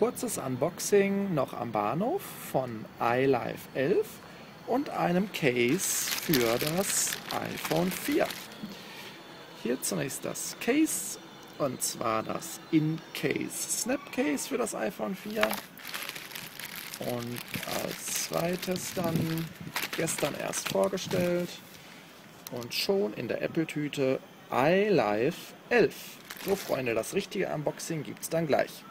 kurzes Unboxing noch am Bahnhof von iLife 11 und einem Case für das iPhone 4. Hier zunächst das Case, und zwar das In-Case Snapcase für das iPhone 4. Und als zweites dann gestern erst vorgestellt und schon in der Apple-Tüte iLife 11. So Freunde, das richtige Unboxing gibt es dann gleich.